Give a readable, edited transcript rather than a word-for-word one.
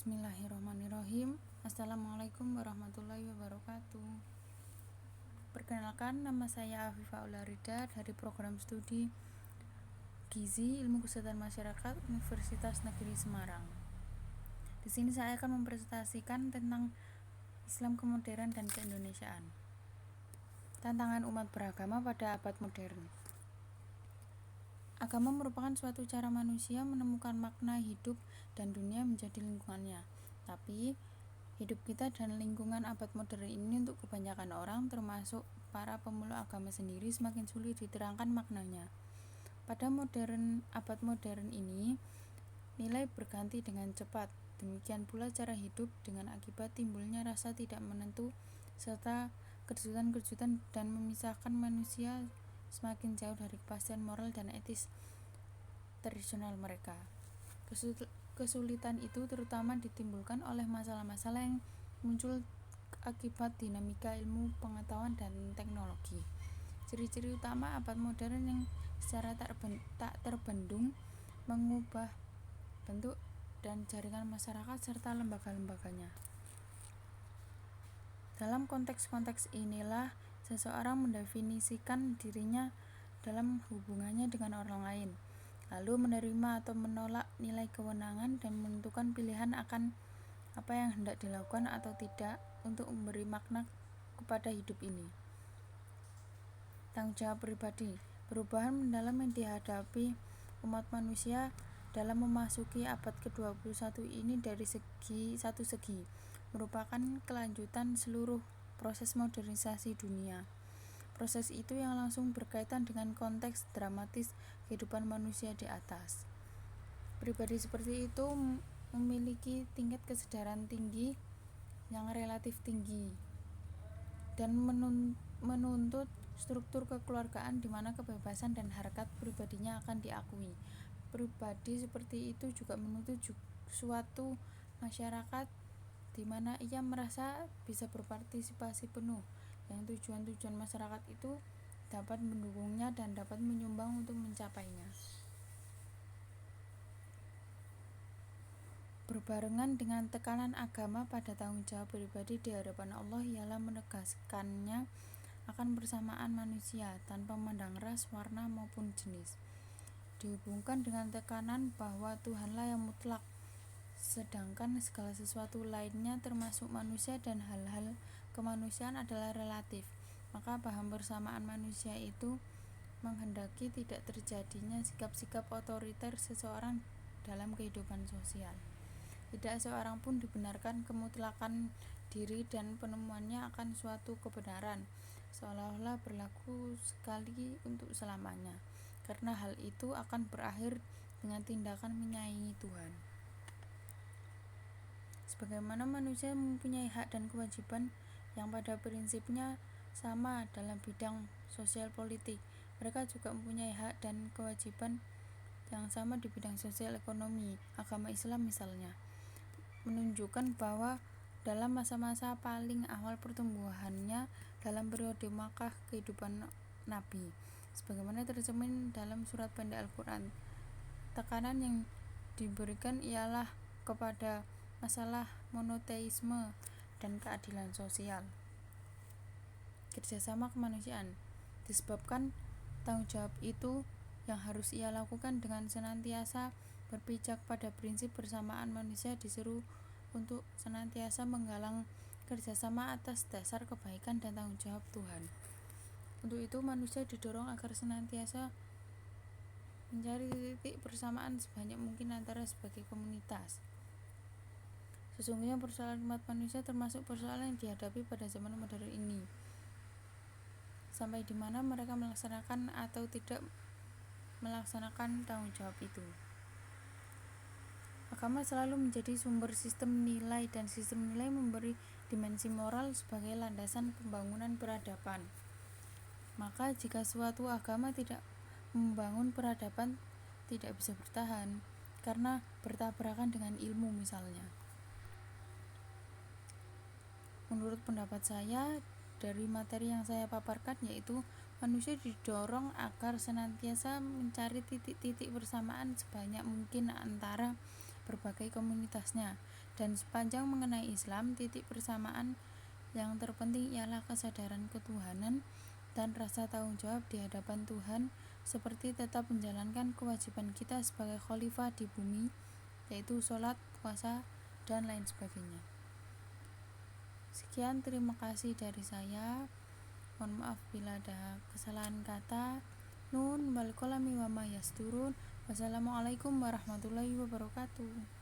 Bismillahirrahmanirrahim. Assalamualaikum warahmatullahi wabarakatuh. Perkenalkan, nama saya Afifah Ularida dari program studi Gizi Ilmu Kesehatan Masyarakat Universitas Negeri Semarang. Di sini saya akan mempresentasikan tentang Islam kemodern dan keindonesiaan. Tantangan umat beragama pada abad modern. Agama merupakan suatu cara manusia menemukan makna hidup dan dunia menjadi lingkungannya. Tapi, hidup kita dan lingkungan abad modern ini untuk kebanyakan orang, termasuk para pemeluk agama sendiri, semakin sulit diterangkan maknanya. Pada abad modern ini, nilai berganti dengan cepat. Demikian pula cara hidup dengan akibat timbulnya rasa tidak menentu serta kejutan-kejutan dan memisahkan manusia semakin jauh dari kepastian moral dan etis tradisional mereka. Kesulitan itu terutama ditimbulkan oleh masalah-masalah yang muncul akibat dinamika ilmu pengetahuan dan teknologi. Ciri-ciri utama abad modern yang secara tak terbendung mengubah bentuk dan jaringan masyarakat serta lembaga-lembaganya. Dalam konteks-konteks inilah seseorang mendefinisikan dirinya dalam hubungannya dengan orang lain, lalu menerima atau menolak nilai kewenangan dan menentukan pilihan akan apa yang hendak dilakukan atau tidak untuk memberi makna kepada hidup ini. Tanggung jawab pribadi. Perubahan mendalam yang dihadapi umat manusia dalam memasuki abad ke-21 ini dari satu segi merupakan kelanjutan seluruh proses modernisasi dunia. Proses itu yang langsung berkaitan dengan konteks dramatis kehidupan manusia di atas. Pribadi seperti itu memiliki tingkat kesadaran tinggi yang relatif tinggi dan menuntut struktur kekeluargaan di mana kebebasan dan harkat pribadinya akan diakui. Pribadi seperti itu juga menuntut suatu masyarakat di mana ia merasa bisa berpartisipasi penuh, yang tujuan-tujuan masyarakat itu dapat mendukungnya dan dapat menyumbang untuk mencapainya. Berbarengan dengan tekanan agama pada tanggung jawab pribadi di hadapan Allah ialah menegaskannya akan persamaan manusia tanpa memandang ras, warna maupun jenis. Dihubungkan dengan tekanan bahwa Tuhanlah yang mutlak, sedangkan segala sesuatu lainnya termasuk manusia dan hal-hal kemanusiaan adalah relatif, maka paham persamaan manusia itu menghendaki tidak terjadinya sikap-sikap otoriter seseorang dalam kehidupan sosial. Tidak seorang pun dibenarkan kemutlakan diri dan penemuannya akan suatu kebenaran seolah-olah berlaku sekali untuk selamanya, karena hal itu akan berakhir dengan tindakan menyaingi Tuhan. Sebagaimana manusia mempunyai hak dan kewajiban yang pada prinsipnya sama dalam bidang sosial politik, mereka juga mempunyai hak dan kewajiban yang sama di bidang sosial ekonomi. Agama Islam misalnya menunjukkan bahwa dalam masa-masa paling awal pertumbuhannya dalam periode Makkah kehidupan Nabi, sebagaimana tercermin dalam surat pendek Al-Quran, tekanan yang diberikan ialah kepada masalah monoteisme dan keadilan sosial. Kerjasama kemanusiaan disebabkan tanggung jawab itu yang harus ia lakukan dengan senantiasa berpijak pada prinsip persamaan manusia diseru untuk senantiasa menggalang kerjasama atas dasar kebaikan dan tanggung jawab Tuhan. Untuk itu manusia didorong agar senantiasa mencari titik persamaan sebanyak mungkin antara sebagai komunitas. Sesungguhnya persoalan umat manusia termasuk persoalan yang dihadapi pada zaman modern ini, sampai di mana mereka melaksanakan atau tidak melaksanakan tanggung jawab itu. Agama selalu menjadi sumber sistem nilai, dan sistem nilai memberi dimensi moral sebagai landasan pembangunan peradaban. Maka jika suatu agama tidak membangun peradaban, tidak bisa bertahan karena bertabrakan dengan ilmu misalnya. Menurut pendapat saya, dari materi yang saya paparkan, yaitu manusia didorong agar senantiasa mencari titik-titik persamaan sebanyak mungkin antara berbagai komunitasnya Dan sepanjang mengenai Islam, titik persamaan yang terpenting ialah kesadaran ketuhanan dan rasa tanggung jawab di hadapan Tuhan, seperti tetap menjalankan kewajiban kita sebagai khalifah di bumi, yaitu sholat, puasa, dan lain sebagainya. Sekian, terima kasih dari saya. Mohon maaf bila ada kesalahan kata. Nun wal qalami wa ma yasturun. Wassalamualaikum warahmatullahi wabarakatuh.